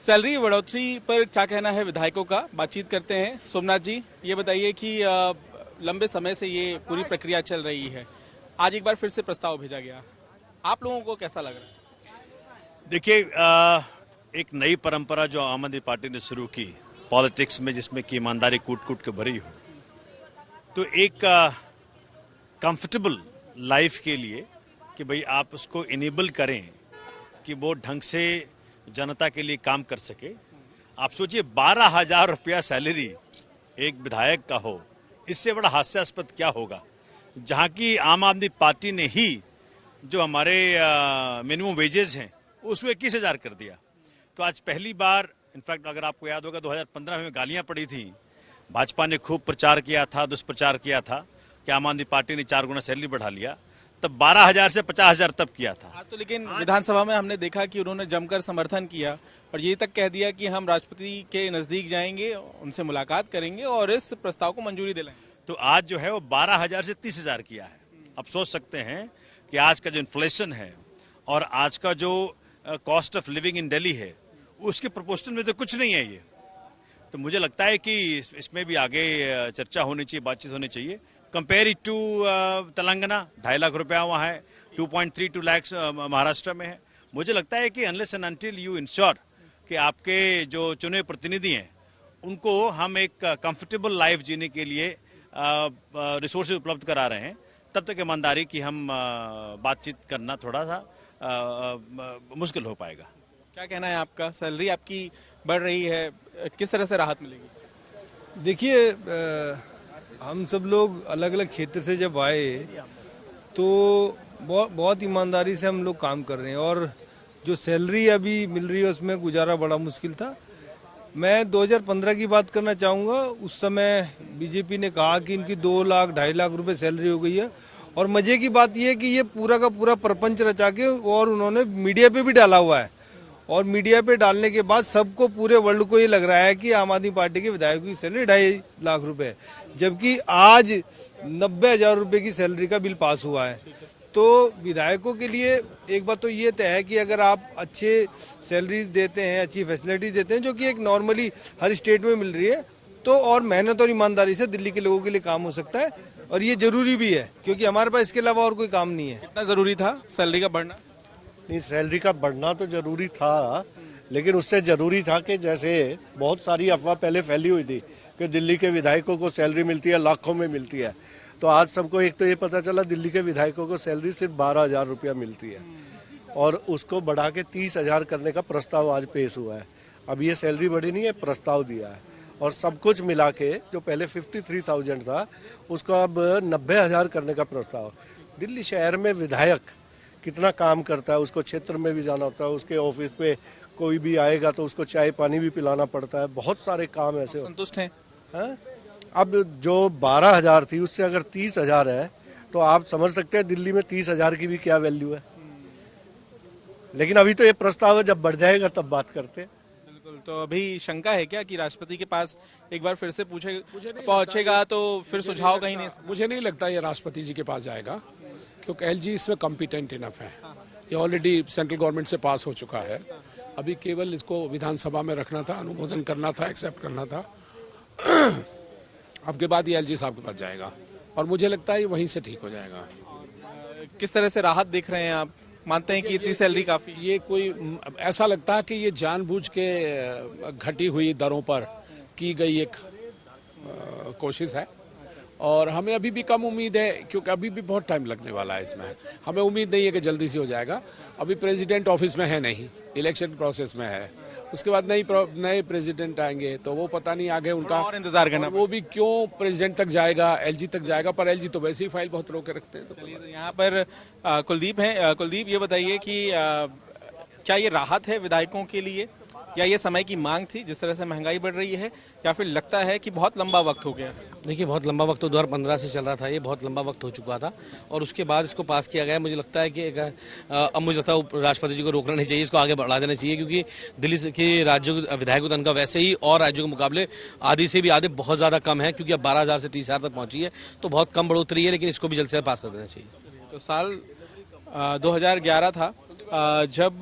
Salary बढ़ोतरी पर क्या कहना है विधायकों का, बातचीत करते हैं। सोमनाथ जी, ये बताइए कि लंबे समय से ये पूरी प्रक्रिया चल रही है, आज एक बार फिर से प्रस्ताव भेजा गया, आप लोगों को कैसा लग रहा है? देखिए, एक नई परंपरा जो आम आदमी पार्टी ने शुरू की पॉलिटिक्स में, जिसमें कि ईमानदारी कूट कूट के भरी हो, तो एक कंफर्टेबल लाइफ के लिए कि भाई आप उसको इनेबल करें कि वो ढंग से जनता के लिए काम कर सके। आप सोचिए 12,000 रुपया सैलरी एक विधायक का हो, इससे बड़ा हास्यास्पद क्या होगा, जहां की आम आदमी पार्टी ने ही जो हमारे मिनिमम वेजेस हैं उसको 21,000 कर दिया। तो आज पहली बार, इनफैक्ट अगर आपको याद होगा 2015 में गालियां पड़ी थी, भाजपा ने खूब प्रचार किया था, दुष्प्रचार किया था कि आम आदमी पार्टी ने 4 गुना सैलरी बढ़ा लिया, तब 12,000 से 50,000 तब किया था। आज तो लेकिन विधानसभा में हमने देखा कि उन्होंने जमकर समर्थन किया और ये तक कह दिया कि हम राष्ट्रपति के नजदीक जाएंगे, उनसे मुलाकात करेंगे और इस प्रस्ताव को मंजूरी दिलाएंगे। तो आज जो है वो 12,000 से 30,000 किया है। अब सोच सकते हैं कि आज का जो इन्फ्लेशन है और आज का जो cost of living in Delhi है, उसके प्रोपोर्शन में तो कुछ नहीं है ये। तो मुझे लगता है कि इसमें भी आगे चर्चा होनी चाहिए, बातचीत होनी चाहिए। Compare it to Telangana, 2.5 lakh रुपया वहाँ है, 2.32 लाख महाराष्ट्र में है। मुझे लगता है कि unless and until you ensure कि आपके जो चुने प्रतिनिधि हैं उनको हम एक कंफर्टेबल लाइफ जीने के लिए रिसोर्सेज उपलब्ध करा रहे हैं, तब तक ईमानदारी की हम बातचीत करना थोड़ा सा मुश्किल हो पाएगा। क्या कहना है आपका? सैलरी आपकी बढ़ रही है, किस तरह से राहत मिलेगी? देखिए, हम सब लोग अलग अलग क्षेत्र से जब आए तो बहुत ईमानदारी से हम लोग काम कर रहे हैं और जो सैलरी अभी मिल रही है उसमें गुजारा बड़ा मुश्किल था। मैं 2015 की बात करना चाहूँगा। उस समय बीजेपी ने कहा कि इनकी 2 लाख 2.5 लाख रुपए सैलरी हो गई है और मजे की बात यह है कि ये पूरा का पूरा प्रपंच रचा के और उन्होंने मीडिया पे भी डाला हुआ है और मीडिया पे डालने के बाद सबको, पूरे वर्ल्ड को ये लग रहा है कि आम आदमी पार्टी के विधायकों की सैलरी 2.5 लाख रुपए, जबकि आज 90,000 रुपए की सैलरी का बिल पास हुआ है। तो विधायकों के लिए एक बात तो ये तय है कि अगर आप अच्छे सैलरीज देते हैं, अच्छी फैसिलिटीज देते हैं, जो कि एक नॉर्मली हर स्टेट में मिल रही है, तो और मेहनत और ईमानदारी से दिल्ली के लोगों के लिए काम हो सकता है और ये जरूरी भी है, क्योंकि हमारे पास इसके अलावा और कोई काम नहीं है। कितना जरूरी था सैलरी का बढ़ना? नहीं, सैलरी का बढ़ना तो जरूरी था, लेकिन उससे जरूरी था कि जैसे बहुत सारी अफवाह पहले फैली हुई थी कि दिल्ली के विधायकों को सैलरी मिलती है, लाखों में मिलती है, तो आज सबको एक तो ये पता चला दिल्ली के विधायकों को सैलरी सिर्फ 12,000 रुपया मिलती है और उसको बढ़ा के 30,000 करने का प्रस्ताव आज पेश हुआ है। अब ये सैलरी बढ़ी नहीं है, प्रस्ताव दिया है और सब कुछ मिला के जो पहले 53,000 था उसको अब 90,000 करने का प्रस्ताव। दिल्ली शहर में विधायक कितना काम करता है, उसको क्षेत्र में भी जाना होता है, उसके ऑफिस पे कोई भी आएगा तो उसको चाय पानी भी पिलाना पड़ता है, बहुत सारे काम ऐसे। संतुष्ट हैं? अब जो 12,000 थी उससे अगर 30,000 है तो आप समझ सकते हैं दिल्ली में 30,000 की भी क्या वैल्यू है। लेकिन अभी तो ये प्रस्ताव है, जब बढ़ जाएगा तब बात करते हैं। बिल्कुल। तो अभी शंका है क्या कि राष्ट्रपति के पास एक बार फिर से पहुंचेगा तो फिर सुझाव कहीं नहीं? मुझे नहीं लगता ये राष्ट्रपति जी के पास जाएगा, क्योंकि एलजी इसमें कॉम्पिटेंट इनफ है। ये ऑलरेडी सेंट्रल गवर्नमेंट से पास हो चुका है, अभी केवल इसको विधानसभा में रखना था, अनुमोदन करना था, एक्सेप्ट करना था। अब के बाद ये एलजी साहब के पास जाएगा और मुझे लगता है ये वहीं से ठीक हो जाएगा। किस तरह से राहत देख रहे हैं आप? मानते हैं कि इतनी सैलरी काफी? ये कोई ऐसा लगता है कि ये जानबूझ के घटी हुई दरों पर की गई एक कोशिश है और हमें अभी भी कम उम्मीद है, क्योंकि अभी भी बहुत टाइम लगने वाला है इसमें। हमें उम्मीद नहीं है कि जल्दी से हो जाएगा। अभी प्रेसिडेंट ऑफिस में है नहीं, इलेक्शन प्रोसेस में है, उसके बाद नए प्रेसिडेंट आएंगे तो वो पता नहीं आगे उनका और इंतजार करना, वो भी क्यों प्रेसिडेंट तक जाएगा, एलजी तक जाएगा, पर एलजी तो वैसे ही फाइल बहुत रोक के रखते हैं। चलिए, तो यहाँ पर कुलदीप हैं। कुलदीप, ये बताइए कि क्या ये राहत है विधायकों के लिए या ये समय की मांग थी जिस तरह से महंगाई बढ़ रही है, या फिर लगता है कि बहुत लंबा वक्त हो गया? देखिए, बहुत लंबा वक्त तो 2015 से चल रहा था, ये बहुत लंबा वक्त हो चुका था और उसके बाद इसको पास किया गया। मुझे लगता है कि अब मुझे लगता है राष्ट्रपति जी को रोकना नहीं चाहिए, इसको आगे बढ़ा देना चाहिए, क्योंकि दिल्ली के राज्यों विधायकों की तनख्वाह वैसे ही और राज्यों के मुकाबले आधी से भी आधे बहुत ज़्यादा कम है, क्योंकि अब 12,000 से 30,000 तक पहुंची है, तो बहुत कम बढ़ोतरी है, लेकिन इसको भी जल्द से पास कर देना चाहिए। तो साल 2011 था जब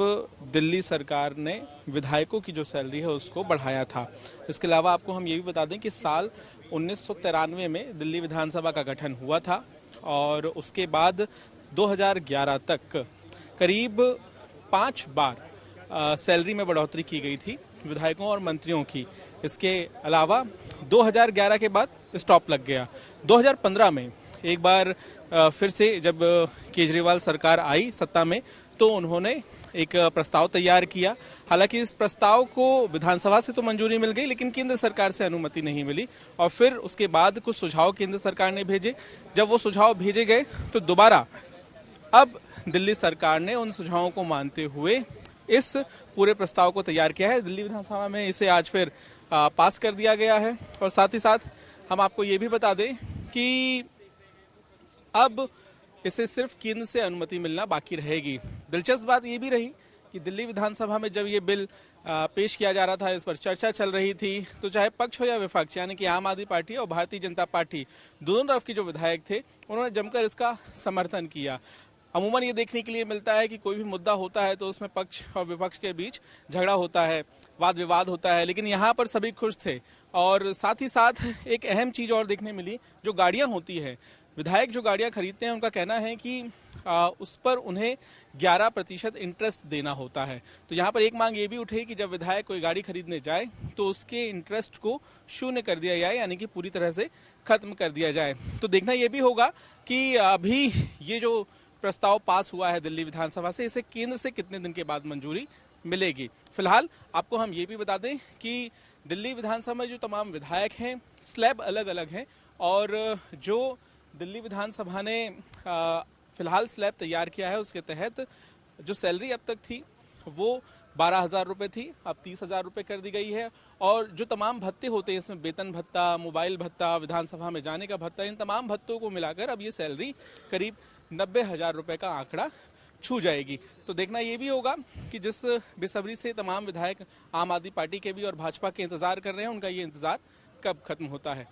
दिल्ली सरकार ने विधायकों की जो सैलरी है उसको बढ़ाया था। इसके अलावा आपको हम ये भी बता दें कि साल 1993 में दिल्ली विधानसभा का गठन हुआ था और उसके बाद 2011 तक करीब 5 बार सैलरी में बढ़ोतरी की गई थी विधायकों और मंत्रियों की। इसके अलावा 2011 के बाद स्टॉप लग गया। 2015 में एक बार फिर से जब केजरीवाल सरकार आई सत्ता में तो उन्होंने एक प्रस्ताव तैयार किया। हालांकि इस प्रस्ताव को विधानसभा से तो मंजूरी मिल गई लेकिन केंद्र सरकार से अनुमति नहीं मिली और फिर उसके बाद कुछ सुझाव केंद्र सरकार ने भेजे। जब वो सुझाव भेजे गए तो दोबारा अब दिल्ली सरकार ने उन सुझावों को मानते हुए इस पूरे प्रस्ताव को तैयार किया है। दिल्ली विधानसभा में इसे आज फिर पास कर दिया गया है और साथ ही साथ हम आपको ये भी बता दें कि अब इसे सिर्फ केंद्र से अनुमति मिलना बाकी रहेगी। दिलचस्प बात ये भी रही कि दिल्ली विधानसभा में जब ये बिल पेश किया जा रहा था, इस पर चर्चा चल रही थी, तो चाहे पक्ष हो या विपक्ष यानी कि आम आदमी पार्टी और भारतीय जनता पार्टी दोनों तरफ के जो विधायक थे उन्होंने जमकर इसका समर्थन किया। अमूमन ये देखने के लिए मिलता है कि कोई भी मुद्दा होता है तो उसमें पक्ष और विपक्ष के बीच झगड़ा होता है, वाद विवाद होता है, लेकिन यहाँ पर सभी खुश थे। और साथ ही साथ एक अहम चीज़ और देखने मिली, जो गाड़ियाँ होती है, विधायक जो गाड़ियाँ खरीदते हैं उनका कहना है कि उस पर उन्हें 11% इंटरेस्ट देना होता है। तो यहाँ पर एक मांग ये भी उठी कि जब विधायक कोई गाड़ी खरीदने जाए तो उसके इंटरेस्ट को शून्य कर दिया जाए, यानी कि पूरी तरह से खत्म कर दिया जाए। तो देखना ये भी होगा कि अभी ये जो प्रस्ताव पास हुआ है दिल्ली विधानसभा से, इसे केंद्र से कितने दिन के बाद मंजूरी मिलेगी। फिलहाल आपको हम ये भी बता दें कि दिल्ली विधानसभा में जो तमाम विधायक हैं स्लैब अलग अलग हैं और जो दिल्ली विधानसभा ने फिलहाल स्लैब तैयार किया है उसके तहत जो सैलरी अब तक थी वो 12,000 रुपये थी, अब 30,000 रुपये कर दी गई है। और जो तमाम भत्ते होते हैं, इसमें वेतन भत्ता, मोबाइल भत्ता, विधानसभा में जाने का भत्ता, इन तमाम भत्तों को मिलाकर अब ये सैलरी करीब 90,000 रुपये का आंकड़ा छू जाएगी। तो देखना ये भी होगा कि जिस बेसब्री से तमाम विधायक आम आदमी पार्टी के भी और भाजपा के इंतजार कर रहे हैं, उनका ये इंतजार कब खत्म होता है।